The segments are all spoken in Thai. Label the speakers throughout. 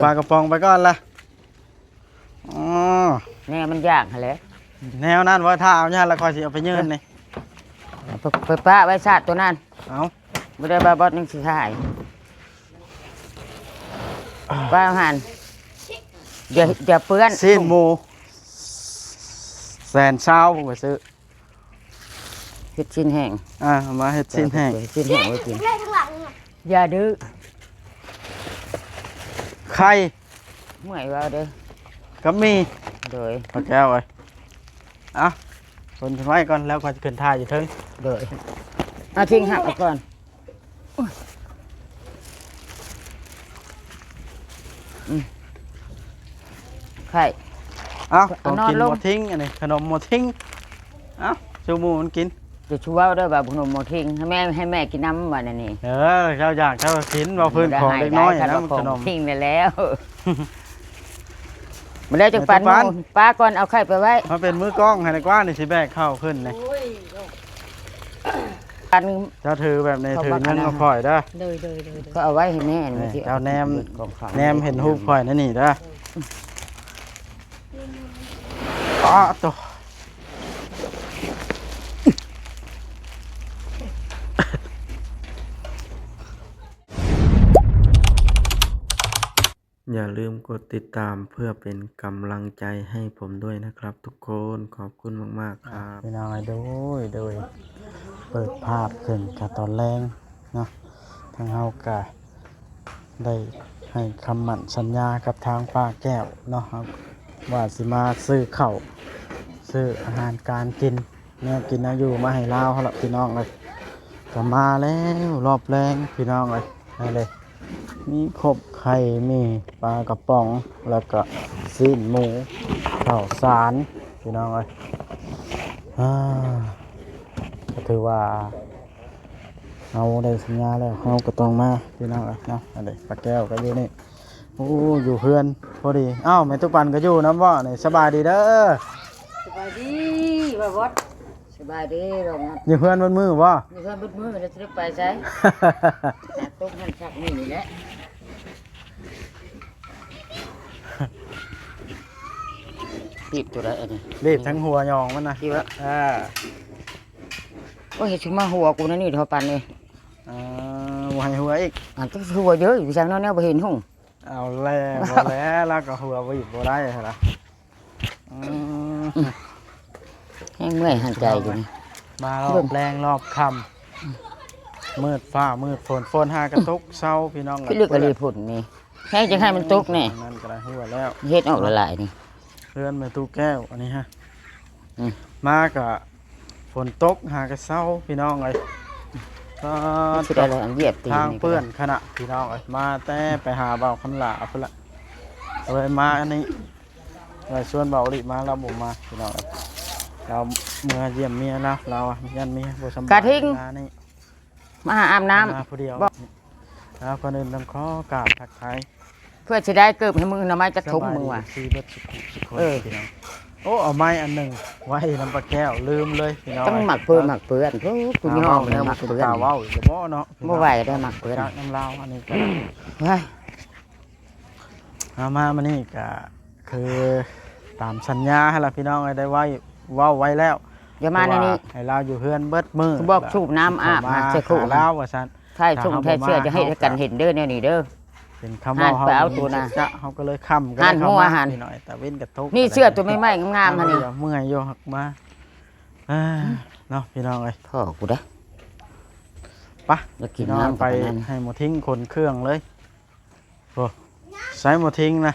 Speaker 1: ปลากระป๋องไปก่อนละอ๋อ
Speaker 2: แน่มันยากเลย
Speaker 1: แนวนั้นว่าถ้าเอาเนี่ยแล้วคอยสิเอาไปยืนนี่
Speaker 2: ไปป้าไว้ชาติตัวนั้น
Speaker 1: เอา
Speaker 2: ไม่ได้บาบอสนึงสิถ่ายป้าหันอย่าเปื้อน
Speaker 1: ซีนหมูแสนเช้าผมไปซื้อ
Speaker 2: เห็ดชิ้นแห้ง
Speaker 1: มาเห็ดซีนแห้ง
Speaker 2: ชิ้นแห้งไว้กินอย่าดื้อ
Speaker 1: ไข่
Speaker 2: เมื่อยว่าเด้อ
Speaker 1: ก็มี
Speaker 2: โดย
Speaker 1: ปลาแก้วไว้คนไว้ก่อนแล้วก็จะขึ้นท่าอยู่ถึง
Speaker 2: โดยทิ้งหักก่อนไข่
Speaker 1: ต้องกินหมดทิ้งอันนี้ขนมหมดทิ้งชูมูมันกิน
Speaker 2: จะช่วยด้วยแบบขนมหมดทิ้งให้แม่กินน้ำวันนี้
Speaker 1: เจ้าอยากเจ้ากินเราพื้นของเล็กน้อยนะขนม
Speaker 2: ทิ้งไปแล้วมาแล้วจากปันป้าก่อนเอาไข่ไปไว้
Speaker 1: มาเป็นมือกล้องให้ในกว้างนี่สิแบกเข้าขึ้นเลยเจ้าถือแบบในถือนั่งก็คอยได้
Speaker 2: ก็เอาไว้ให้แม่
Speaker 1: เจ้าแนมเห็นหูคอยนั่นนี่ได้ตัวอย่าลืมกดติดตามเพื่อเป็นกำลังใจให้ผมด้วยนะครับทุกคนขอบคุณมากๆครับพี่น้องโดยเปิดภาพขึ้นกับตอนแรงเนาะทางเฮากะได้ให้คำมั่นสัญญากับทางป้าแก้วเนาะครับว่าสิมาซื้อข้าวซื้ออาหารการกินเนี่ยกินอยู่มาให้ลาวเขาละพี่น้องเลยก็มาแล้วรอบแรงพี่น้องเลยได้เลยมีครบไข่มีปลากระป๋องแล้วก็ซีนหมูข้าวสารพี่น้องเลยก็ถือว่าเอาได้สัญญาแล้วเขาก็ต้องมาพี่น้องเลยเนาะอะไรปลาแก้วก็อยู่นี่อยู่เพื่อนพอดีแม่ตุ๊กปันก็อยู่น้ำว่านี่สบายดีเด้อ
Speaker 2: สบายดีบ่าวดสบายดีลง
Speaker 1: อยู่เพื่อนบนมือบ่
Speaker 2: อยู่เพื่อนบนมือมันจะไปใช่ตุ๊กหันชักนี่แหละรีบตัวได้อันนี้
Speaker 1: รีบทั้งหัวยองมันนะ
Speaker 2: รีบแล้วว่าเห็นชุมาหัวกูนั่นนี่เท่าปันนี่
Speaker 1: หัวหัวอีก
Speaker 2: ก็หัวเยอะอยู่จังนั้นเนี่ยไปเห็นหุ่ง
Speaker 1: เอาแล้วก็หัวไปอีกบ่ได้เหรอ
Speaker 2: ให้เมื่อยหันใจอยู่นี่
Speaker 1: มารอบแรงรอบค่ำมืดฟ้ามืดฝนหากระตุกเศร้าพี่น้อง
Speaker 2: พี่เลือกอะไรผลนี่ให้จะให้มันตุกนี่
Speaker 1: นั่นก็ได้หัวแล้ว
Speaker 2: เฮ็ดออกละลายนี่
Speaker 1: เพื่อนมาตู้แก้วอันนี้ฮะมากะฝนตกหากระเศร้าพี่น้องเลยทางเปื้อนขณะพี่น้องเลยมาแต่ไปหาเบาคำลาเพื่อนละเลยมาอันนี้เลยชวนเบาหลีมาเราบุกมาพี่น้องเราเมื่อเยี่ยมเมียนะเรายันเมียบุษบก
Speaker 2: ระทิงมาอาบน้
Speaker 1: ำผู้เดียวแล้วคนอื่นต้องขอกราบทักทาย
Speaker 2: เพื่อจะได้เกิดให้มึงน้ำไม้จะทุบมึงว่ะ
Speaker 1: เอาไม้อันหนึ่งไว้น้ำปลาแก้วลืมเลยพี่น้อง
Speaker 2: ต้องหมักเปื้อนกูย่อมันหมักเปื้อน
Speaker 1: ว้าวจะบ่เนาะ
Speaker 2: บ่ไหวได้หมักเปื้อน
Speaker 1: น้ำลาวอันนี้ก็มานี่ก็คือตามสัญญาให้เราพี่น้องได้ไว้ไว้แล้ว
Speaker 2: อย่ามาในนี้
Speaker 1: ให้เราอยู่เพื่อนเบิดมือ
Speaker 2: บอกสูบน้ำอาบมาเช็คคู่
Speaker 1: แล้วว่าซัน
Speaker 2: ใช่ชุ่มแท้เชื่อจะให้กันเห็นเด้อเนี่ยนี่เด้อ
Speaker 1: เป็นคำว่าเขา
Speaker 2: เอาตัวนะ
Speaker 1: เขาก็เลยคำ
Speaker 2: ก็เลยเข้ามาหน่
Speaker 1: อยแต่เว้นกระทบ
Speaker 2: นี่เสื้อตัวไม่งามๆนี่
Speaker 1: เมื่อยโยหักมาเนาะพี่น้องเลย
Speaker 2: พ่อกูได้
Speaker 1: ปะกินน้ำไปให้หมดทิ้งคนเครื่องเลยโอ้ใช้หมดทิ้งนะ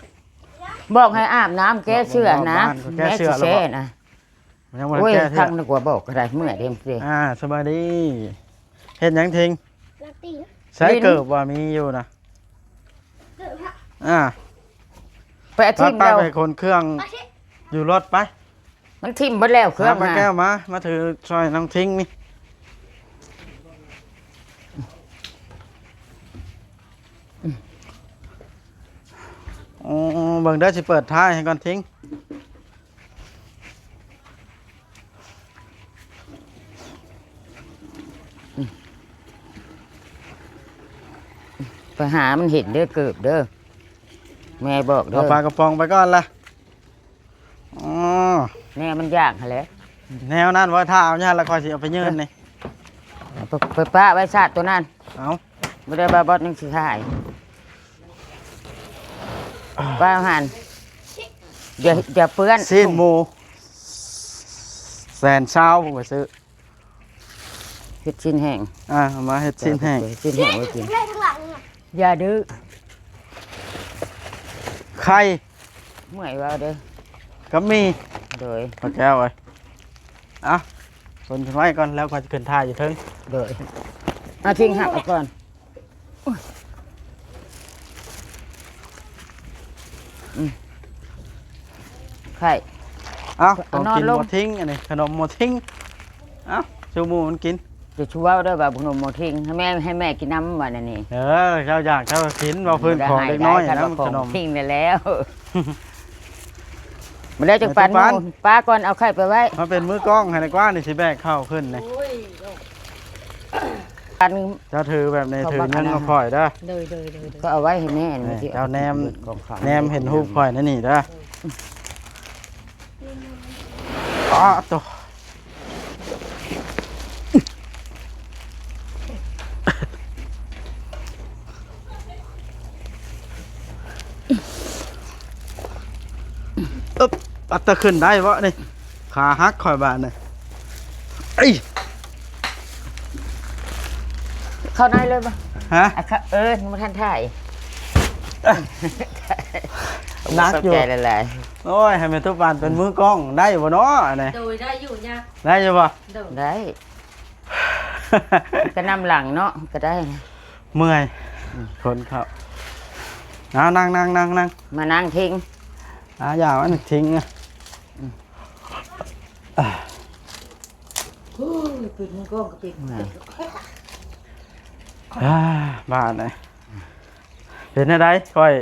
Speaker 2: บอกให้อาบน้ำแก้เสื้อนะ
Speaker 1: แก้เสื้อ
Speaker 2: นะโอ้ยทางนึกว่าบอกก็ได้เมื่อยเต็มที่
Speaker 1: สบายดีเห็นยังทิ้งใช้เกิบว่ามีอยู่นะ
Speaker 2: ไปทิ่มแล้ว
Speaker 1: ไปคนเครื่องอยู่รถไป
Speaker 2: มันทิ่มหมดแล้วเครื่อง
Speaker 1: มาแก้วมาถือซอยน้องทิ้งนี่เบิ่งได้สิเปิดท้ายให้ก่อนทิ้ง
Speaker 2: ไปหามันเห็นเด้อเกิบเด้อ แม่บอกเด้
Speaker 1: เอา
Speaker 2: อ
Speaker 1: ปลากระป๋องไปก่อนละอ๋อ
Speaker 2: แม่มันยากหั่นแหละ
Speaker 1: แนวนั้นว่าถ้าเอาเนี่ยแล้วคอยสิเอาไปยืนนี่
Speaker 2: ไปป้าไว้ชาติตัวนั้น
Speaker 1: เอา
Speaker 2: บ่ได้บาบอสยังสิขายป้าเอาหันอย่าเปื้อน
Speaker 1: ซีนหมูแสนเช้าผมไปซื้อ
Speaker 2: เฮ็ดชิ้นแห้ง
Speaker 1: เอามาเฮ็ดซีนแห้ง
Speaker 2: เฮ็ดชิ้นแห้งไว้กินอย่าดื้อ
Speaker 1: ไข่
Speaker 2: เมื่อยว่าเด้อ
Speaker 1: ก็มี
Speaker 2: โดย
Speaker 1: ปลาแก้วไว้อ่ะคนไว้ก่อนแล้วก็จะขึ้นท่าอยู่เทึง
Speaker 2: โดยเอาทิ้งหักเอาก่อนไข่
Speaker 1: เอ้า
Speaker 2: เอา
Speaker 1: ของกิน
Speaker 2: นอนลง
Speaker 1: หมดทิ้งอันนี้ขนมหมดทิ้งเอ้าชูหมูมันกิน
Speaker 2: จะชูเว้าเด้อว่าบุญหมดทิ้งให้แม่กินน้ำว่านั่นนี่
Speaker 1: เจ้าอยากเจ้ากินว่าพื้นของเล็กน้อย
Speaker 2: ได้
Speaker 1: นะ
Speaker 2: ข
Speaker 1: ขน
Speaker 2: อง
Speaker 1: ม
Speaker 2: ทิ้งได้แล้วมันได้จากปัน
Speaker 1: ปัน
Speaker 2: หมู่ป้าก่อนเอาไข่ไปไว้
Speaker 1: มาเป็นมือกล้องให้ในกว้างนี่สิแบกเข้าขึ้นนี่
Speaker 2: ปัน
Speaker 1: เจ้าถือแบบนี้
Speaker 2: เขา
Speaker 1: ถือ
Speaker 2: บัก
Speaker 1: เงิน
Speaker 2: อันนั้น
Speaker 1: มาข่อยเด้อ
Speaker 2: ก็เอาไว้ให้แม่นี่
Speaker 1: นี่
Speaker 2: ที่
Speaker 1: เจ้าแนม
Speaker 2: ของขลัง
Speaker 1: แนมเห็นรูปข่อยนั่นนี่เด้ออ๋อตัวอึ๊บปัดตะขึ้นได้วะนี่ขาหักข่อยบาดนี่ไอ้ย
Speaker 2: เข้าในเลยป่ะ
Speaker 1: ฮะ
Speaker 2: อ่ะค่ะมันทันถ่าย
Speaker 1: นักอยู่
Speaker 2: ใจหลาย
Speaker 1: โอ้ยให้แม่ทุกปานเป็นมือกล้องได้บ่เนาะอันนี้
Speaker 3: โดยได้อยู่เนี่ย
Speaker 1: ได้อยู่บ่
Speaker 3: โดย
Speaker 2: ๆได้ก็นำหลังเนาะก็ได้นะ
Speaker 1: เมื่อยคนเขานั่งนั่งนั่งนั่ง
Speaker 2: มานั่งทิ้ง
Speaker 1: อย่ามันทิ้งอ่ะ
Speaker 3: ปิดมือกล้องก็ปิด
Speaker 1: บ้านไหนเป็นอะไรค่อย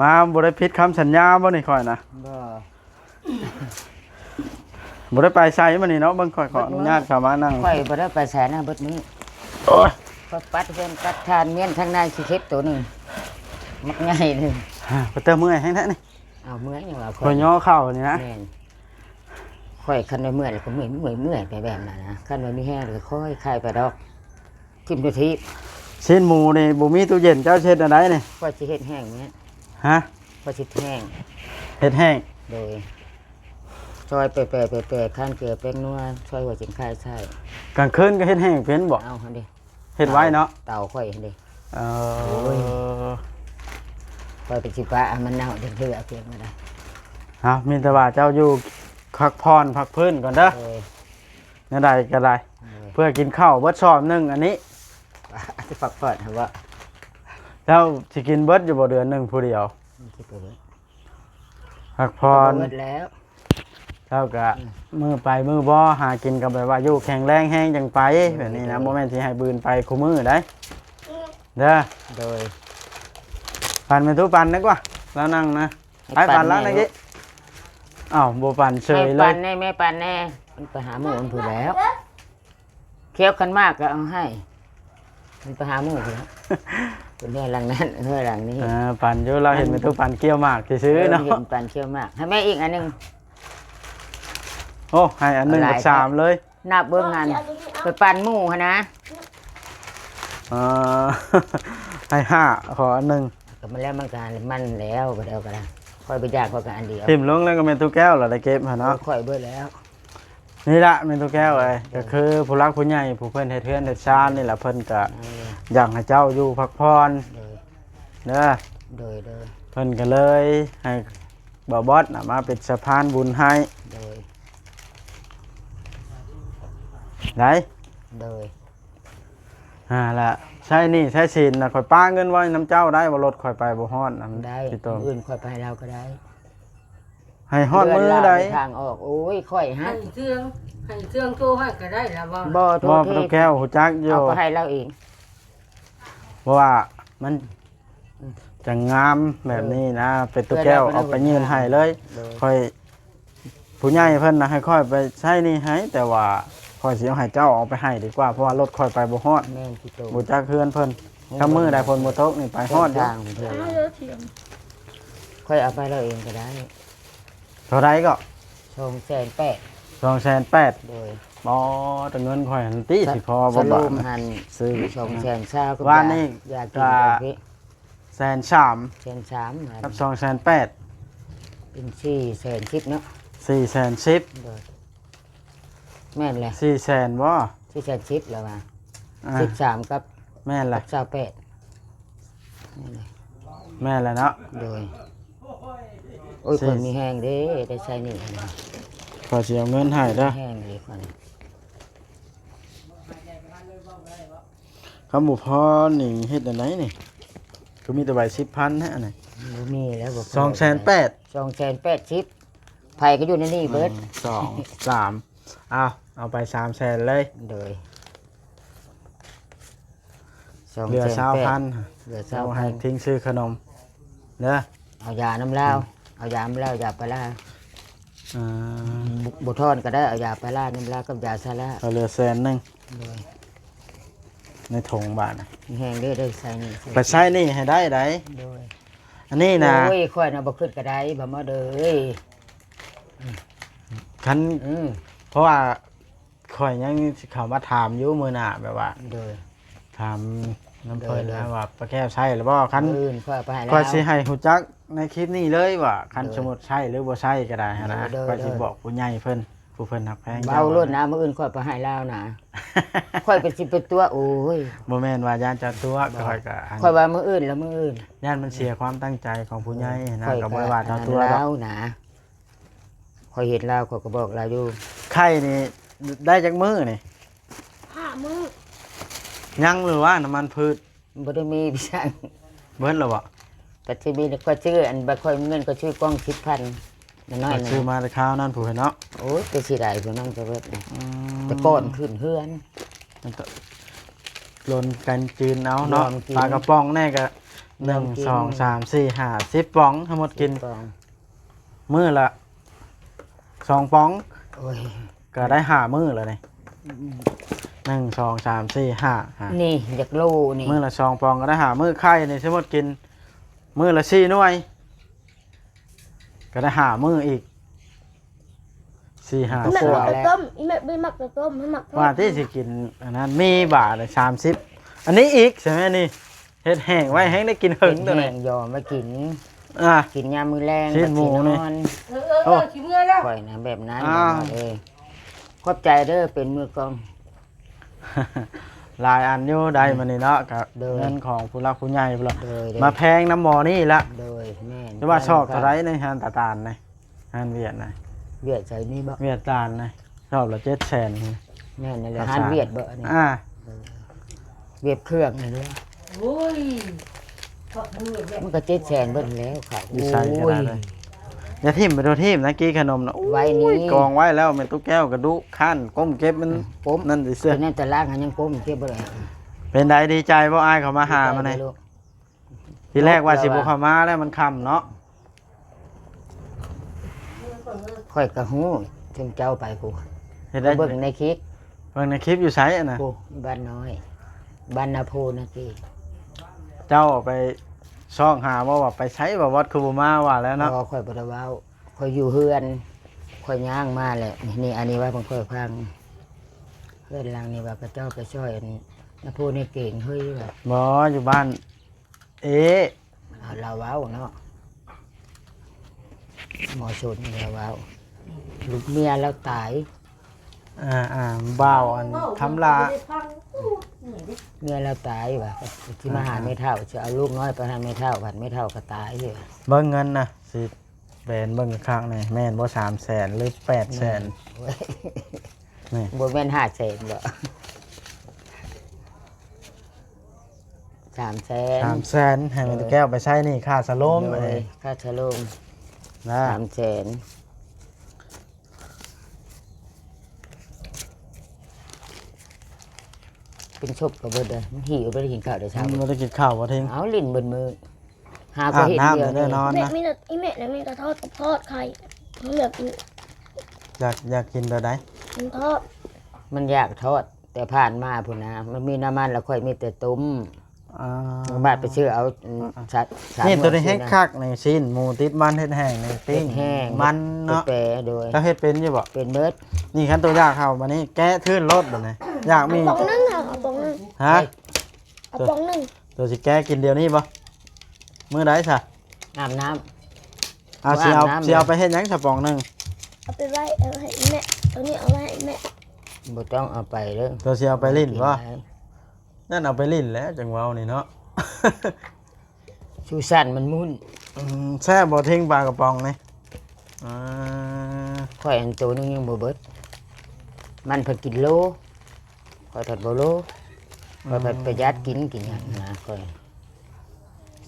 Speaker 1: มาบริพิษคำสัญญาบ่นี่ค่อยนะ
Speaker 2: บ่
Speaker 1: บริไปใช้มานี่เนาะเบิ่งค่อยขออนุญาตเข้ามานั่ง
Speaker 2: ค่อยบ่ได้ไปแสนนะเบิดนี้
Speaker 1: โอ้ย
Speaker 2: ก็ปัดเพิ่นปัดทานเมียนข้างในสิเฮ็ดตัวหนึงมักใหญ่เลย
Speaker 1: ไปเติมเมื่อยให้แท้นี่
Speaker 2: เอาเมื่อยยังว่า
Speaker 1: ค่อยย่อเข่านี่นะ
Speaker 2: แม่นค่อยคันได้เมื่อยแล้วก็เมื่อยไปแบบนั้นนะคันว่ามีแห้งหรือค่อยคลายไปดอกทิ่มตัวที
Speaker 1: ชิ้นหมูนี่บ่มีตู้เย็นเจ้าเช็ดอะไรนี่
Speaker 2: ค่อยสิเฮ็ดแห้งเนี้ย
Speaker 1: ฮะ
Speaker 2: ค่อยสิแห้ง
Speaker 1: เฮ็ดแห้ง
Speaker 2: โดยซอยเปะๆข้านเกลือแป้งนัวซอยหัวจิงไข่ใช่
Speaker 1: กลางคืนก็เฮ็ดแห้งเป็นบ่
Speaker 2: เอาหั่นดิ
Speaker 1: เฮ็ดไว้เนาะ
Speaker 2: เตาค่อยหั่นดิ
Speaker 1: เออ
Speaker 2: ค่อยไปสิปะมันเน่าเดือดเพียงมาได้
Speaker 1: เอามีแต่ว่าเจ้าอยู่พักพรพักพื้นก่อนเด้อ
Speaker 2: เออ
Speaker 1: นี่ใดก็ได้ เพื่อกินข้าวเบิดชอบหนึงอันนี้
Speaker 2: สิปักเปิดหั่นว่า
Speaker 1: เจ้าสิกินเบิดอยู่บ่เดือนหนึงผู้เดียว
Speaker 2: สิไปเบิด
Speaker 1: พักพร
Speaker 2: เบิดแล้ว
Speaker 1: เจ้าก็มือไปมือบ่หากินกับแบบว่าอยู่แข็งแรงแห้งจังไปแบบนี้นะบ่แม่นสิให้บืนไปคู่มือได้เด้อ
Speaker 2: โดย
Speaker 1: ปั่นเป็นทุกปั่นนึกว่าแล้วนั่งนะไปปั่นแล้วนะกี้อ้าวบ่ปั่นเฉยเล
Speaker 2: ปั่
Speaker 1: ย
Speaker 2: นแน่แม่ปั่นแน่มันไปหาหมูมันพูดแล้วเคี้ยวกันมากก็เอาให้มันไปหาหมูพูดแล้วเป็นเรื่องหลังนั้นเรื่องหลังนี้
Speaker 1: ปั่นอยู่เราเห็นเป็นทุกปั่นเกี่ยวหมากซื้อๆเนาะ
Speaker 2: เห็นปั่นเคี้ยวมากให้แม่อีกอันหนึง
Speaker 1: โอ้ให้อันหนึงกับ3เลย
Speaker 2: นับเบื้องงานไปปั่นหมูหั่นนะ
Speaker 1: เออ ให้5ขออันหนึง
Speaker 2: ก็มันแล้วมันการมันแล้วก็เดียวกันค่อยไปยากกว่ากันอันเดียว
Speaker 1: ทิ่มลงแล้วก็เป็นทุกแก้วเหรอได้เก็บหั่นเนาะ
Speaker 2: ค่อยเบิดแล้ว
Speaker 1: นี่ละเป็นทุกแก้วเอ้ยก็คือผู้รักผู้ใหญ่ผู้เพิ่นเฮ็ดเทือนเฮ็ดชานนี่แหละเพิ่นก็อยากให้เจ้าอยู่พักผ่อน
Speaker 2: โดย
Speaker 1: เด้อ
Speaker 2: โดย
Speaker 1: เพิ่นก็เลยให้บ่าวบอสน่ะมาเป็นสะพานบุญให้
Speaker 2: โดย
Speaker 1: ได้
Speaker 2: โดย
Speaker 1: ล่ะใช่นี่ใช่ศีลน่ะข่อยป้าเงินไว้น้ำเจ้าได้บ่รถข่อยไปบ่ฮอดนำ
Speaker 2: ได้
Speaker 1: พี่โต
Speaker 2: อื่นค่อยไปเราก็ได้
Speaker 1: ให้ฮอดมือ
Speaker 2: เดืน
Speaker 1: ใด
Speaker 2: ละทางออกโอ้ยค่อยฮะ
Speaker 3: ให้เครื่องโตให้ก็ได้แล้วว่า
Speaker 2: บ่โท
Speaker 1: บ่
Speaker 2: ษ
Speaker 1: พระ
Speaker 2: ที
Speaker 1: แก้วฮู้จักอยู่
Speaker 2: เอาไปให้เราเอง
Speaker 1: เพราะว่ามันจะงามแบบนี้นะ เป็นตุ๊กแก้วเอาไปยืนให้เลย
Speaker 2: โดย
Speaker 1: ค่อยผู้ใหญ่เพิ่นน่ะให้ค่อยไปใช้นี่ให้แต่ว่าค่อยสิเอาให้เจ้าเอาไปให้ดีกว่าเพราะว่ารถค่อยไปบ่ฮอด
Speaker 2: แม่นพี่โต
Speaker 1: บ่จักเฮือนเพิ่นถ้ามือใดฝนบ่ตกนี่ไปฮอดอยู่
Speaker 2: ทางเพื่อน ค่อยเอาไปเราเองก็ได้
Speaker 1: เท่าไรก็
Speaker 2: 280,000
Speaker 1: 280,000
Speaker 2: โดย
Speaker 1: บ่แต่เงินข่อยหันติสิพอ
Speaker 2: ส
Speaker 1: บ่
Speaker 2: รุ
Speaker 1: บา
Speaker 2: ป
Speaker 1: ท
Speaker 2: หัน
Speaker 1: ซื้อ
Speaker 2: 200,000ก็
Speaker 1: ว่านี่
Speaker 2: อยากกิน
Speaker 1: ก็
Speaker 2: แบบนี้
Speaker 1: 130,000
Speaker 2: 130,000
Speaker 1: กับ280,000
Speaker 2: เป็น410,000เนาะ
Speaker 1: 410,000
Speaker 2: โดยแม่นแหละ
Speaker 1: 400,000บ่
Speaker 2: 410แล้วว่า
Speaker 1: อ่า
Speaker 2: 13กับ
Speaker 1: แม่นแหละ
Speaker 2: 28นี่เลย
Speaker 1: แม่นแหละเนาะ
Speaker 2: โดยโอ้ย
Speaker 1: สิ
Speaker 2: คนมีแห้งเด้ได้ใช้นี่นะ
Speaker 1: ขอสิเอาเงินให้เด้อ
Speaker 2: แห้งเลยคน
Speaker 1: คำบ่พอนี่เฮ็ดอันไหนนี่ก็มีแต่ใบ10,000ฮะอันนี้
Speaker 2: บ่มีแล้วบ่
Speaker 1: 280,000
Speaker 2: 280,000ไผก็อยู่ในนี่เบิด
Speaker 1: 2 3เอาไป300,000เลย
Speaker 2: โดย
Speaker 1: เหลือ
Speaker 2: เหลือ
Speaker 1: 20,000เอาให้
Speaker 2: 20,000
Speaker 1: ทิ้งซื้อขนมเด้อ
Speaker 2: เอายาน้ำเหล้าเอายาน้ำเหล้ายาปลาร้า
Speaker 1: อ่า
Speaker 2: บุทอนก็ได้เอายาปลาร้าน้ำเหล้ากับยาซาร่า
Speaker 1: เอาเหลือ100,000
Speaker 2: โดย
Speaker 1: ในถุงบาทน่ะ
Speaker 2: มีแห้งเด้ได้ใส่นี่
Speaker 1: ไปใช้นี่ให้ได้ได
Speaker 2: โดย
Speaker 1: อันนี้นะ
Speaker 2: โอ้ยค่อยน่ะบ่ขึ้นก็ได้บ่มาเด้อ
Speaker 1: คัน
Speaker 2: อือ
Speaker 1: เพราะว่าข่อยยังสิเข้ามาถามอยู่มื้อหน้าแบบว่า
Speaker 2: โดย
Speaker 1: ถามน้ำเพิ่น
Speaker 2: เด้อ
Speaker 1: นะว่าป้าแก้วใช่หรือบ่คัน
Speaker 2: อื่นค่อยเอาไปให้แล้ว
Speaker 1: ข่อยสิให้ฮู้จักในคลิปนี้เลยว่าคัน
Speaker 2: เด้อ
Speaker 1: สมมุติใช่หรือบ่ใช่ก็ได้หั้นนะ
Speaker 2: เด้อ
Speaker 1: ข่อยสิ
Speaker 2: เด้อ
Speaker 1: บอกผู้ใหญ่เพิ่นผู้เพิ่นฮักแพง
Speaker 2: เบาล้นนะมื้ออื่นค่อยไปให้แล้วนะ ค่อยเป็นสิเป็นตัวโอ้ย
Speaker 1: บ่แม่นว่าย่านจะตัว
Speaker 2: บ่
Speaker 1: ข่อยก็อัน
Speaker 2: ค่อยว่ามื้ออื่นแล้วมื้ออื่น
Speaker 1: ย่านมันเสียความตั้งใจของผู้ใหญ่นะ
Speaker 2: ค่อย
Speaker 1: ก็บ่ได้ว่า
Speaker 2: อั
Speaker 1: เจ้าน ตัว
Speaker 2: นั้น
Speaker 1: ดอ
Speaker 2: แล้
Speaker 1: ก
Speaker 2: วนะค่อยเห็นแล้วค่อยก็บอกเราอยู่
Speaker 1: ไข่นี่ได้จักมื้อนี่
Speaker 3: 5 มื้อ
Speaker 1: ยังหรือว่าน้ำมันพืช
Speaker 2: บ่ได้มีพี่ช่าง
Speaker 1: เบิดแล้วบ่
Speaker 2: ก็สิมีก็ชื่ออันบ่ค่อยมีเงินก็ชื่อกล้อง10,000น้อยๆ
Speaker 1: ซื้อ
Speaker 2: นะ
Speaker 1: มาแต่ข้าวนั่นผู้เห็นเนาะ
Speaker 2: โอ้ยไปสิได้ผู้นั้นก็เบิดนะ
Speaker 1: อืม
Speaker 2: แต่ก่อนขึ้นเฮือน
Speaker 1: มันก็ลนกันจืนเอาเนาะ
Speaker 2: รวมกิน
Speaker 1: ปลากระป๋องแน่ก็
Speaker 2: รวมกิน
Speaker 1: 1 2 3 4 5 10ป๋องทั้งหมดกิน
Speaker 2: กล้อง
Speaker 1: มื้อละ2ป๋อง
Speaker 2: โอ้ย
Speaker 1: ก็ได้5มื้อแล้วนี่1 2 3 4 5
Speaker 2: นี่อยากรู้นี่
Speaker 1: มื้อละ2ป๋องก็ได้5มื้อไข่นี่ทั้งหมดกินมื้อละ4หน่วย ก็ได้5มื้ออีก4 5
Speaker 2: ก็
Speaker 3: แม่
Speaker 2: กลัว
Speaker 3: มัก
Speaker 2: แล้ว
Speaker 3: ต้มอีแม่ไม่มักต้มให้มักทอด
Speaker 1: ว่าที่สิกินอันนั้นมีบาทละ30อันนี้อีกใช่ไหมนี่เฮ็ดแห้งไว้แห้งได้กินหึงตัว
Speaker 2: แห้
Speaker 1: นี้
Speaker 2: งยอมมากิน
Speaker 1: อ่ะ
Speaker 2: กินยามมื้อแรง
Speaker 1: ชิ้นหมู
Speaker 2: บัด
Speaker 1: นี่
Speaker 2: นอน
Speaker 3: สิเมื่อแล้ว
Speaker 2: ค่อยนะแบบนั้น
Speaker 1: อ้าว
Speaker 2: เลยขอบใจเด้อเป็นมือกลอง
Speaker 1: หลายอันอยู่ได้มานี่เนาะกับ
Speaker 2: เด้อ
Speaker 1: เงินของผู้รักผู้ใหญ่พุ่นล่ะ
Speaker 2: โดย
Speaker 1: มาแพงน้ำหมอนี่ละ
Speaker 2: โดยแม่น
Speaker 1: หรือว่าชอบเท่าไรในฮานตาตาลนะฮานเวียดนะ
Speaker 2: เวียดใส่นี่บ่
Speaker 1: เวียดตาลนะชอบละ700,000
Speaker 2: แม่นนั่นแหละ
Speaker 1: ภาษา
Speaker 2: หานเวียดบ่นี่
Speaker 1: อ่า
Speaker 2: เวียดเครื่องนี่แหละ
Speaker 3: โอ้ยทอดมือแบบ
Speaker 2: มันก็700,000เบิ่นแล้วค่ะ
Speaker 1: ดีไซน์ก็ได้เลยอย่าทิ่มไปโดนทิ่มนะกี้ขนมนะ
Speaker 2: ไว้นี่
Speaker 1: อุ้ยกองไว้แล้วแม่ตุ๊กแก้วกระดุขั้นก้มเก็บมันปุ๊บนั่นสิเสื้อ
Speaker 2: เป็นนั่นตะลางหันยังก้มเก็บบ่ได้
Speaker 1: เป็นไดดีใจบ่อายเขามาหามาเลย
Speaker 2: ลูก
Speaker 1: ทีแรกว่าสิบ่เข้ามาแล้วมันค่ำเนาะ
Speaker 2: ค่อยก็ฮู้ถึงเจ้าไปกู
Speaker 1: เฮ็ดได้
Speaker 2: เบิ่งในคลิป
Speaker 1: เบิ่งในคลิปอยู่ไสอะนะ
Speaker 2: กูบ้านน้อยบ้านนาโพนะกี้
Speaker 1: เจ้าไปช่องหาว่าไปใช้ว่าวัดคือบ่มาว่าแล้วเนาะ
Speaker 2: พอค่อยบ่ได้เว้าค่อยอยู่เฮือนค่อยย่างมาแหละนี่อันนี้ไว้ผมค่อยฟังเฮือนหลังนี่ว่าพระเจ้าไปช่วยอันนาโพนี่เก่งเฮ้ยว่า
Speaker 1: บ่อยู่บ้าน เอ๊ะ
Speaker 2: เอาเราเว้าเนาะหมอชนเราเว้าลูกเมียเราตาย
Speaker 1: บ่าวอันคำลา
Speaker 2: เมียเราตายว่ะที่มาหาไม่เท่าจะเอาลูกน้อยไปหาไม่เท่าผัดไม่เท่าก็ตายอยู่
Speaker 1: เบิ่งเงินนะสิแบนเบิ่งข้างนี่แม่นบ่300,000หรือ800,000
Speaker 2: เว้ย
Speaker 1: นี่
Speaker 2: บ่แม่น500,000บ่300,000
Speaker 1: 300,000ให้แม่ตุ๊กแก้วไปใช้นี่ค่าสโลม
Speaker 2: โด
Speaker 1: เอ้
Speaker 2: ย
Speaker 1: ย
Speaker 2: ค่าชะโลม
Speaker 1: นะ
Speaker 2: 300,000เป็นชบกับเบิดเลยมันหิวบ่ได้กินข้าวเดี๋ยวเช้า
Speaker 1: บ่ได้กินข้าวบ่ทิ้ง
Speaker 2: เอาลิ้นเบิดมือหา
Speaker 1: อา
Speaker 2: ก็
Speaker 1: บ
Speaker 2: เห็น
Speaker 1: น้ำ
Speaker 2: เดียว
Speaker 1: แน่นอน
Speaker 3: แม่
Speaker 1: นะ
Speaker 3: มีแต่อีแม่แล้วแม่ก็ทอดกับทอดไข่มันแบบ
Speaker 1: อยากกินแบบใด
Speaker 3: มันทอด
Speaker 2: มันอยากทอด แต่ผ่านมาพุ่นนะมันมีน้ำมันแล้วค่อยมีแต่ตุ้ม
Speaker 1: อ่า
Speaker 2: บาทไปชื่อเอาสัตว์สาม
Speaker 1: นี่ตัวนี้
Speaker 2: มื้อ
Speaker 1: เฮ็ดคักในชิ้นหมูติดมันเฮ็ดแห้งใน
Speaker 2: ปิ้
Speaker 1: ปิ้
Speaker 2: ง
Speaker 1: ง
Speaker 2: แห้ง
Speaker 1: มันเนาะ
Speaker 2: แปรโดย
Speaker 1: เจ้าเฮ็ดเป็นอยู่บ่
Speaker 2: เป็นเบิด
Speaker 1: นี่คันตัวยากเข้ามานี่แกะทื่นรถแบบนี้อยากมี
Speaker 3: ปองนึงค่ะเอาปองนึง
Speaker 1: ฮะ
Speaker 3: เอาปองนึง
Speaker 1: ตัวสิแกะกินเดี๋ยวนี้บ่มื้อใดซะ
Speaker 2: อาบน้
Speaker 1: เอาสิเอา
Speaker 2: อาบน้ำ
Speaker 1: สิเอาไปเฮ็ดหยังสะปองหนึง
Speaker 3: เอาไปไว้เอาให้แม่ตัวนี้เอาไว้ให้แม่
Speaker 2: ำบ่ต้องเอาไปเด้อ
Speaker 1: ตัวสิเอาไปลิ้นบ่
Speaker 2: กิได้
Speaker 1: นั่นเอาไปลิ้นแหล้วจังเว้านี่เนาะ
Speaker 2: ชูสั้นมันมุ่น
Speaker 1: แซ่บบ่ทิ้งปลากระป๋องนี่อ่า
Speaker 2: ค่อยอันตัวนึงยังบ่เบิดมันเพิ่นกินโลค่อยถัดบ่โลค่อยเพิ่นประหยัดกินหยังนะค่อย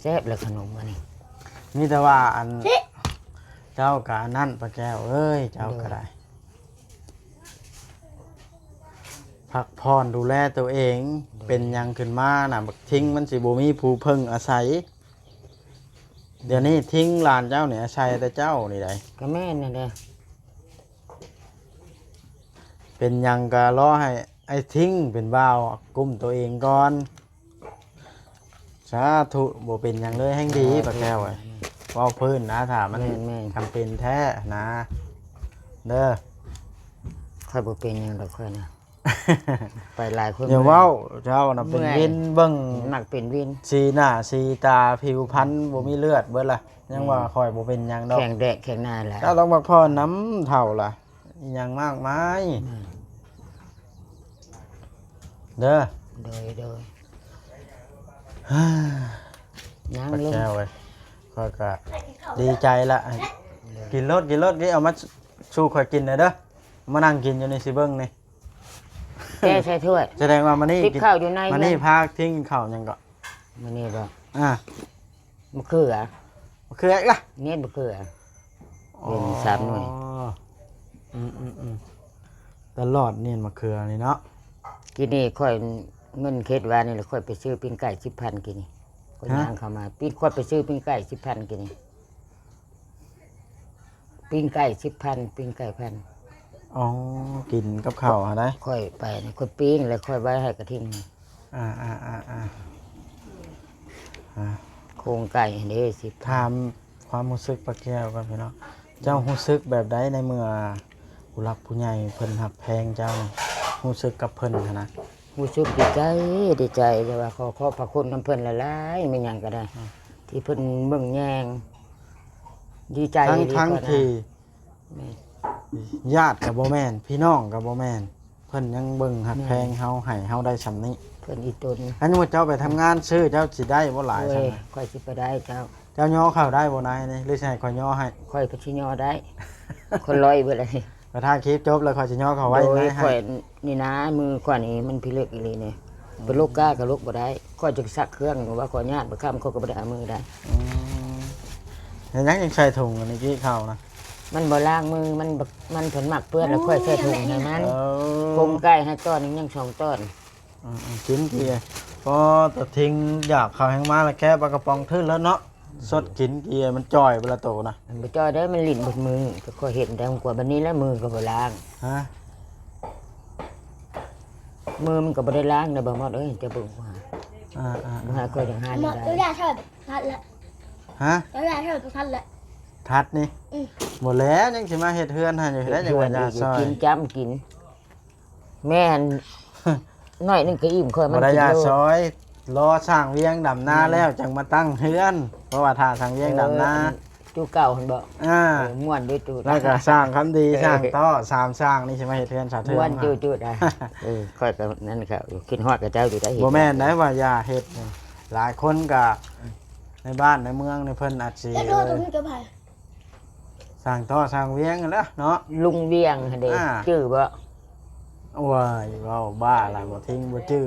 Speaker 2: แซ่บแล้วขนมอันนี้
Speaker 1: มีแต่ว่าอันเจ้ากะอันนั่นปลาแก้วเอ้ยเจ้าก็ได้พักผ่อนดูแลตัวเองเป็นหยังขึ้นมาน่ะบักทิ้งมันสิบ่มีผู้เพิ่งอาศัย เดี๋ยวนี้ทิ้งหลานเจ้าเนี่ยอาศัยแต่เจ้านี่ได้
Speaker 2: ก็แม่นนั่นแหละ
Speaker 1: เป็นหยังก็รอให้ไอ้ทิ้งเป็นบ่าวกุมตัวเองก่อนสาธุบ่เป็นหยังเลยแห่งดีปลาแก้วเอ้ยเว้าพื้นนะถ้ามัน
Speaker 2: แม่น
Speaker 1: ทำเป็นแท้นะเด้อ
Speaker 2: ค่อยบ่เป็นหยังดอกค่อยนะไปหลายคน
Speaker 1: อย่าเว้าเจ้าน่ะเป็น
Speaker 2: เมื่อย
Speaker 1: วินเบิ่ง
Speaker 2: มักเป็นวิน
Speaker 1: สีหน้าสีตาผิวพรรณบ่มีเลือดเบิดล่ะยังว่าคอยบ่เป็นหยังดอก
Speaker 2: แข่งแดกแข่งหน้าแหละ
Speaker 1: เจ้าต้องพักผ่อนน้ำเท่าล่ะอีหยังมากมายเด้อ
Speaker 2: โดย
Speaker 1: ฮ่า
Speaker 2: ยัง
Speaker 1: ปลา
Speaker 2: ลง
Speaker 1: แก้วเว้ยข้อยก็ดีใจละกินรถนี่เอามาสู่ข่อยกินหน่อยเด้อมานั่งกินอยู่ในสิเบิ่งนี่
Speaker 2: แก้ใส่ถ้วย
Speaker 1: แสดงว่ามานี่
Speaker 2: ติดข้าวอยู่ใน
Speaker 1: มานี่พาทิ้งข้าวหยังก็
Speaker 2: มันนี่บ่
Speaker 1: อ่าม
Speaker 2: ะเขือ
Speaker 1: คือไอ้ล่ะ
Speaker 2: เน็ดมะเขือ เป็นสามหน่วย
Speaker 1: อืมตลอดเนี่ยมะเขือนี่เนาะ
Speaker 2: กินนี่ค่อยเงินเค็ดว่านี่แหละค่อยไปซื้อปิ้งไก่10,000กินนี่ก็ย่างเข้ามาปิ้งค่อยไปซื้อปิ้งไก่10,000กินนี่ปิ้งไก่10,000ปิ้งไก่1,000
Speaker 1: อ๋อกินกับข้าวหาได้
Speaker 2: ค่อยไปนี่ค่อยปิ้งแล้วค่อยไว้ให้กระทิง
Speaker 1: อ่า
Speaker 2: โครงไก่เด้สิ
Speaker 1: ถามความรู้สึกปะแก้วกันพี่เนาะเจ้ารู้สึกแบบใดในเมื่อผู้หลักผู้ใหญ่เพิ่นหักแพงเจ้านี่รู้สึกกับเพิ่นหั้นนะ
Speaker 2: รู้สึกดีใจแต่ว่าขอพระคุณน้ำเพิ่นหลายๆไม่หยังก็ได้ ที่เพิ่นเบิ่งแยงดีใจ
Speaker 1: ทั้ง
Speaker 2: ดีกว่านะ
Speaker 1: ที่
Speaker 2: แม่
Speaker 1: ญาติกับบ่แม่นพี่น้องกับบ่แม่นเพิ่นยังเบิ่งหักแพงเฮาให้เฮาได้สำนี้
Speaker 2: เพิ่นอีตน
Speaker 1: อันนี้ว่าเจ้าไปทำงานซื้อเจ้าสิได้บ่หลาย
Speaker 2: โอ้
Speaker 1: ซั่
Speaker 2: ย
Speaker 1: นนะ
Speaker 2: ค่อยสิไปได้เจ้า
Speaker 1: เจ้าย่อเข้าได้บ่นายนี่หรือสิให้ข่อยย่อให้
Speaker 2: ค่อยไปชิยอได้ คนลอยเบิดเลย
Speaker 1: กระทาคลิปจบแล้วข่อยสิย่อเข้าไว้
Speaker 2: โดย
Speaker 1: นายให้
Speaker 2: ค่อยนี่นะมือก่อนนี้มันพิลึกอีหลีนี่เป็นลูกก้ากับลูกบ่ได้ค่อยจะซักเครื่องว่าขอญาติบ่ค้ำเขาก็บ่ได้เอามือได้
Speaker 1: อืมเห็นยังใส่ถุงอันนี้กี้เข้านะ
Speaker 2: มันบ่ล้างมือมันเพิ่นมักเปื้อนแล้วค่อยใส่ถุงให้มัน
Speaker 1: เอ
Speaker 2: กลมไก่ให้ต้อนนึงยัง2ต้อน
Speaker 1: กินเกียพอตัดทิ้งอยากเข้าแห้งมาแล้วแค่ปลากระป๋องทึ่นแล้วเนาะสดกินเกียมันจ่อยเวลาโตนะ
Speaker 2: มันบ่จ้อยได้มันลิ้นบดมือก็ค่อยเห็นแต่กว่าบัดนี้แล้วมือก็บ่ล้าง
Speaker 1: ฮะ
Speaker 2: มือมันก็บ่ได้ล้างนะบ่หมดเอ้ยจะเบิ่งว่า บ่หาค่อยจังหา
Speaker 3: หม
Speaker 2: นี่
Speaker 3: ดตัว
Speaker 2: ได้
Speaker 3: ยาเท่าทัดละ
Speaker 1: ฮะ
Speaker 3: ตัวยาเท่าทัดละ
Speaker 1: ทัดนี่
Speaker 3: อืม
Speaker 1: หมดแล้วยังสิมาเฮ็ดเฮือนให้อยู่ได้จังหวัดยาซอย
Speaker 2: กินจ้ำกิน แม่น น้อยนึงก็อิ่มค่อยมั
Speaker 1: บ่
Speaker 2: น
Speaker 1: ได้
Speaker 2: กิน
Speaker 1: ยา
Speaker 2: โล
Speaker 1: ซอยรอสร้างเวียงดำนาแล้วจังมาตั้งเฮือน เพราะว่าถ้าสร้างเวียงดำนา
Speaker 2: จูเก่าหั่นบ่
Speaker 1: อ่า
Speaker 2: ม่วนด้วยจู
Speaker 1: แล้วก็สร้างคำดีสร้างต่อสามสร้างนี่สิมาเฮ็ดเฮือนสาเทือ
Speaker 2: ม่วน
Speaker 1: น
Speaker 2: จูได้ค่อยก็นั่นครับคิดฮอดกับเจ้าอยู่ได้เห็น
Speaker 1: บ่แม่นได้ว่าอย่าเฮ็ดนี่หลายคนก็ในบ้านในเมืองในเพิ่นอาจสิ
Speaker 3: แล้วโดนตรงนี้ก็ผ่าน
Speaker 1: สร้างท่อสร้างเวียงกันแล้วเนาะ
Speaker 2: ลุงเวียงหั่นเด้
Speaker 1: อ่า
Speaker 2: ชื่อบ่
Speaker 1: ว้ายเว้าบ้าล่ะบ่ทิ้งบ่จื้อ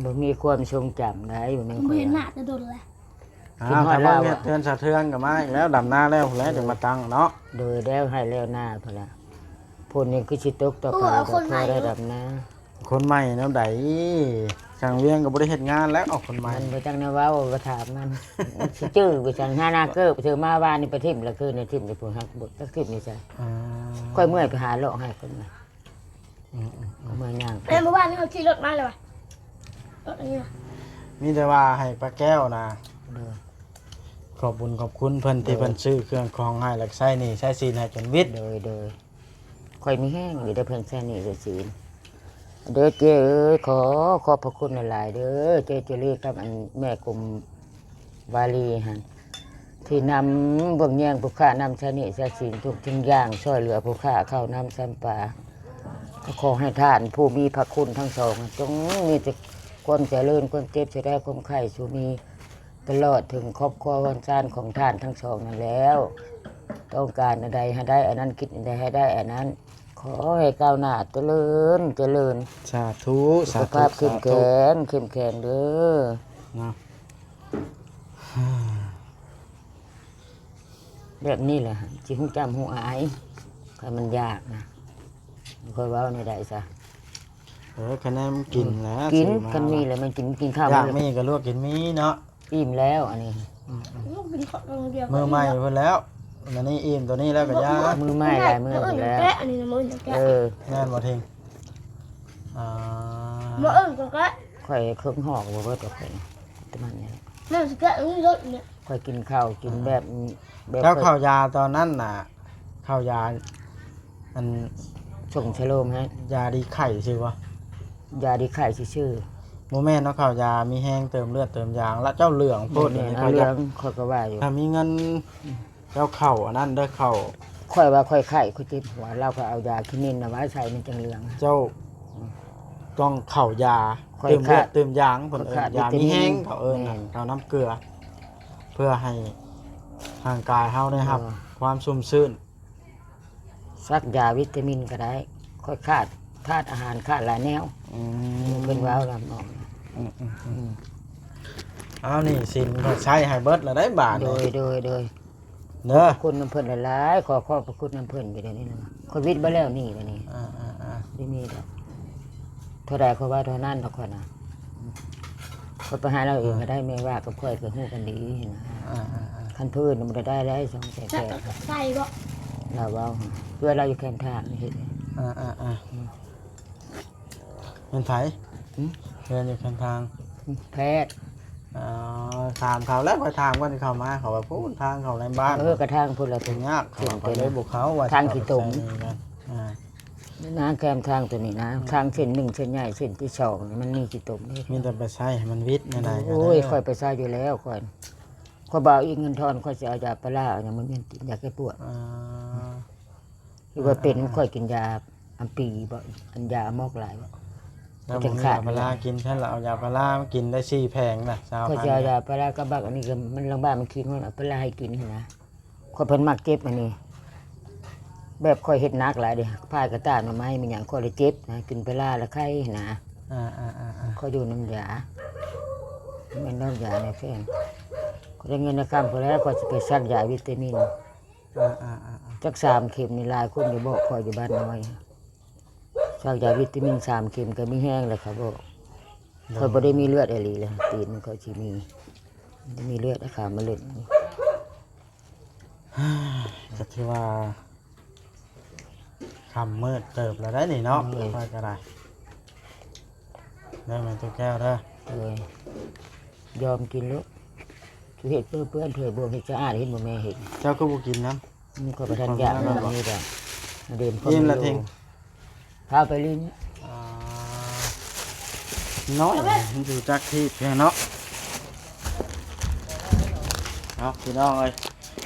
Speaker 2: บ่มีความทรงจำได้บ่แม่น
Speaker 3: ไม่
Speaker 2: ค่อย
Speaker 3: เห็นหน้าจะโดนแล้ว
Speaker 1: อ้าวถ้าบ่เฮ็ดเทือนสะเทือนก็มาอีกแล้วดำนาแล้วแล้วจะมาตั้งเนาะ
Speaker 2: โดยแล้วให้แล้วหน้าพุ่นล่ะพุ่นนี่คือสิตกต่อไปก็พอได้ดำนา
Speaker 1: คนใหม่แนวใดสร้างเวียงก็บ่ได้เฮ็ดงานแล้วเอาคนใหม่
Speaker 2: มันบ่จังแนวเว้าก็ถามมันสิจื้อไปจังหานาเกิบเธอมาบ้านนี่ไปทิ่มละคืนนี่ทิ่มนี่พุ่นฮักบ่ตักทิ่มนี่ซะ
Speaker 1: อ่า
Speaker 2: ค่อยเมื่อยไปหาเลาะให้คนมาเมื่อยย่าง
Speaker 3: ในหมู่บ้านนี่เขาขี่รถมาเลยวะรถอันนี้นะ
Speaker 1: มีแต่ว่าให้ป้าแก้วนะ
Speaker 2: โดย
Speaker 1: ขอบคุญขอบคุณเพิ่นที่เพิ่นซื้อเครื่องของให้แล้วใช้หนี่ใช้สินให้จนวิทย์
Speaker 2: โดยค่อยมีแห้งอยู่ได้เพิ่นแซ่นี่จะศีลเด้อเจ้เอ้ยขอบพระคุณหลายๆเด้อเจ้เจรีกับอันแม่กรมวาลีหั่นที่นำเบิ่งแย่งผู้ค้านำแซ่นี่แซ่ศีลทุกทิ้งอย่างช่วยเหลือผู้ค้าเข้าน้ำซ้ำปลาขอให้ท่านผู้มีพระคุณทั้งสองจงมีแต่ความเจริญความเจ็บจะได้ความไข้สุมีตลอดถึงครอบครัววันจานของท่านทั้งสองนั่นแล้ว ต้องการอะไรให้ได้อันนั้นคิดอะไรให้ได้อันนั้น ขอให้ก้าวหน้าเจริญ
Speaker 1: สาธุ
Speaker 2: สุ
Speaker 1: สา
Speaker 2: ข
Speaker 1: ธุ
Speaker 2: ภาพเข้ม
Speaker 1: สาธุ
Speaker 2: แข็งเด้อ
Speaker 1: เนาะ
Speaker 2: แบบนี้แหละจิหูจำหูอายใครมันยากนะค่อยเว้าในใดซะ
Speaker 1: คะแนนกินแล้ว
Speaker 2: กิน
Speaker 1: ซื้อมา
Speaker 2: คันมีแล้วมันกินข้าว
Speaker 1: อยาก
Speaker 2: มัน
Speaker 1: มีก็ลวกกินมีเนาะ
Speaker 2: อิ่มแล้วอันนี้
Speaker 3: ลูกกินข้าวโรงเรียน
Speaker 1: มือใหม่เพิ่นแล้วอันนี้อิ่มตัวนี้แล้วก็ยา
Speaker 2: มือไม้ลายมืออยู่แล้ว
Speaker 3: แกะอันนี้นะมือจะแกะ
Speaker 2: เออ
Speaker 1: แม่นบ่ทิ้งอ่า
Speaker 3: มืออื่นก็แกะ
Speaker 2: ค่อยเครื่องหอกบ่เบิดดอกข่อยแต่มันเนี่ย
Speaker 3: แม่จะแกะอันนี้รถเนี่ย
Speaker 2: ค่อยกินข้าวกินแบบแบบ
Speaker 1: แล้วข้าวยาตอนนั้นน่ะข้าวยาอัน
Speaker 2: ส่งชโลมฮะ
Speaker 1: ยาดีไข่สิวะ
Speaker 2: ยาดีไข่ชื่อ
Speaker 1: โมแม่นเนาะข้าวยามีแห้งเติมเลือดเติมยางและเจ้าเหลือง
Speaker 2: ๆ
Speaker 1: พูด
Speaker 2: เนี่
Speaker 1: นี่
Speaker 2: ย
Speaker 1: เขา
Speaker 2: เรื่
Speaker 1: จะ
Speaker 2: องค่อยก็ว่าอยู่
Speaker 1: ถ้ามีเงินเจ้าเข่าอันนั้นเด้อเข่า
Speaker 2: ค่อยว่าค่อยไข้ค่อยติดหัวเราก็เอายาคินินนะไว้ใส่มันจังเหลือง
Speaker 1: เจ้าต้องเข่ายา
Speaker 2: ค่อย
Speaker 1: เติมเลือด
Speaker 2: ขาด
Speaker 1: เติมยางเพิ่นเอิ้
Speaker 2: ขาด
Speaker 1: นยา
Speaker 2: วิตามิน
Speaker 1: มีแห้งเขาเอิ้น
Speaker 2: แม่น
Speaker 1: เอาน้ำเกลือ เพื่อให้ร่างกายเฮาได้รับ ความชุ่มชื้น
Speaker 2: ซักยาวิตามินก็ได้ ค่อยขาดอาหารขาดหลายแนว
Speaker 1: อืม
Speaker 2: เพิ่นว้าวลำน้อง
Speaker 1: เอานี่สินก็ใช้ให้เบิดแล้วได้บาท
Speaker 2: โด
Speaker 1: นี่
Speaker 2: ย
Speaker 1: เด้อ
Speaker 2: ขอบคุณน้ำเพิ่นหลายๆขอพระคุณน้ำเพิ่นไปเดี๋ยวนี้นะคนวิทย์บ่แล้วนี่เดี๋ยวนี้
Speaker 1: อ่า
Speaker 2: ได้มีดอกเท่าใดเขาว่าเท่านั้นดอกคนน่ะเขาไปหาเราเองก็ได้ไม่ว่ากับค่อยก็ฮู้กันดีนะ
Speaker 1: ๆ
Speaker 2: คันพื้นมันได้ได้สองแสน
Speaker 3: แกะ
Speaker 2: แก่
Speaker 3: กับไก่บ่
Speaker 2: เราเว้าเพื่อเราอยู่แคมทางนี่เห็น
Speaker 1: เป็นไผ
Speaker 2: อืม
Speaker 1: เดินอยู่ข้างทาง
Speaker 2: แพทย์
Speaker 1: ถามเขาแล้วไปถามว่าที่เขามาเขาว่าพูดทางเขาในบ้าน
Speaker 2: กระทางพุ่นละ
Speaker 1: ถึ
Speaker 2: ถึ
Speaker 1: ง
Speaker 2: ง
Speaker 1: ยากเขาไปเลยบุกเขาว่า
Speaker 2: ทางขี้ตุ่ม
Speaker 1: เขาไปใส่นี่กันอ่า
Speaker 2: นะแคมทางตัวนี้นะทางเส้นหนึ่งเส้นใหญ่เส้นที่สองนี่มันมีกี่ตุ่มนี่
Speaker 1: มีแต่ไปใช้ให้มันวิทย์ในไหนๆก็
Speaker 2: โอ้ย
Speaker 1: ได้
Speaker 2: ค่อยไปซ่าอยู่แล้วค่อยบ่าวอีกเงินทอนค่อยจะเอายาปลาร้าอย่างมันกินยาแก้ปวด
Speaker 1: อ่า
Speaker 2: คือว่าเป็นค่อยกินยาอัมปีบ่อันยามอกหลายบ่
Speaker 1: แล้ว
Speaker 2: จะ
Speaker 1: ผม
Speaker 2: ขา
Speaker 1: ยา
Speaker 2: ด
Speaker 1: ปลาร้ากินแค่เราเอายาปลาร้ามากินได้4แผงนะชาว
Speaker 2: ค่อย
Speaker 1: พัน
Speaker 2: จะเอา
Speaker 1: ธุ์
Speaker 2: ยาปลาร้ากับบักอันนี้ก็มันลางบ้านมันคิดว่าเอาปลาร้าให้กินหั่นนะค่อยเพิ่นมักเจ็บอันนี้ แบบค่อยเฮ็ดหนักหลายเด้พายกระตาหน่อไม้มันหยังค่อยเลยเจ็บนะกินปลาร้าแล้วไข้นะ
Speaker 1: อ่า
Speaker 2: ค่อยอยู่น้ำยามันน้ำยาในแฟนก็ได้เงินนะครับพอแล้วก็จะไปซักยาวิตามิน จัก3 เข็มนี่หลายคนอยู่บอกคอยอยู่บ้านน้อยซักยาวิตามิน3 เข็มก็มีแห้งเลยครับบอกคอยบ่ได้มีเลือดอะไรเลยตีนมันก็สิมีเลือดนะคะมาเล่น
Speaker 1: ก็ที่ว่าคำมืดเติบแล้วได้นี่เนาะค่อยก็ได้ได้ไหมตัวแก้วเด้อ
Speaker 2: เลยยอมกินลูกชูเห็ดเพื่อนเถอะบวงเห็ดสะอาดเห็นบ่แม่เห็ด
Speaker 1: เจ้าก็บ่กินน้
Speaker 2: มันก็ประทันยากมันนี่แหละเดิน
Speaker 1: ยิ้มละทิ้ง
Speaker 2: พาไปลิ้น
Speaker 1: น้อยมันอยู่จักที่เพียงเนาะเอาพี่น้องเอ้ย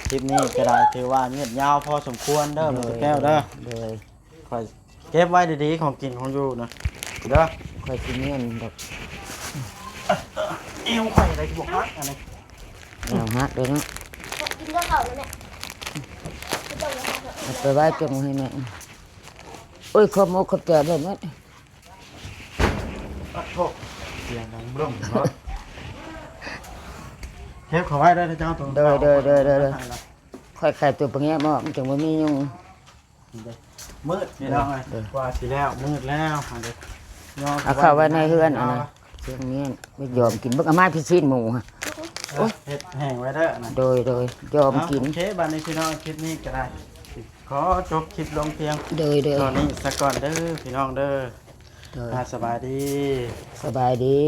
Speaker 1: คลิปนี้ก็ได้ถือว่าเงียบยาวพอสมควรเด้อมันตัวแก้วเด้อ
Speaker 2: เลย
Speaker 1: คอยเก็บไว้ดีๆของกินของอยู่นะเด้อ
Speaker 2: ค่อยกินเงี้ยดอก
Speaker 1: เอวไข่อะไรบวกฮักอันนี้
Speaker 2: เอาฮักเลยเนาะ
Speaker 3: กินก็เข่าแล้วเนี่ยไม่ต้องมาทำ
Speaker 2: เอาไปไว้จงให้แม่โอ้ยขอบมกขอบใจแบบนั้น
Speaker 1: ปัดโทษเสียงดังบลุ่มเนาะเก็บเขาไว้ได้อเจ้าตัว
Speaker 2: เด้อค่อยไข่ตัวปังแง่หม้อมันจังบ่มียุง
Speaker 1: มืดพี่น้องเอ้ยกว่าสิแล้วมืดแล้วอันเด้ย่
Speaker 2: เอาเข้าไว้ในเฮือนอันนั้นเสียงเงี้ยไม่ยอมกินเบิ่งอามาพิชิตหมูฮะ
Speaker 1: เฮ็ดแห้งไว้เด้อนะ
Speaker 2: โดยยอมกิน
Speaker 1: โอเคบัดนี้พี่น้องคลิปนี้ก็ได้ขอจบคลิปลงเพียง
Speaker 2: โดย
Speaker 1: ตอนนี้สักก่อนเด้อพี่น้องเด้อ
Speaker 2: โดย
Speaker 1: สบายดี
Speaker 2: สบายดี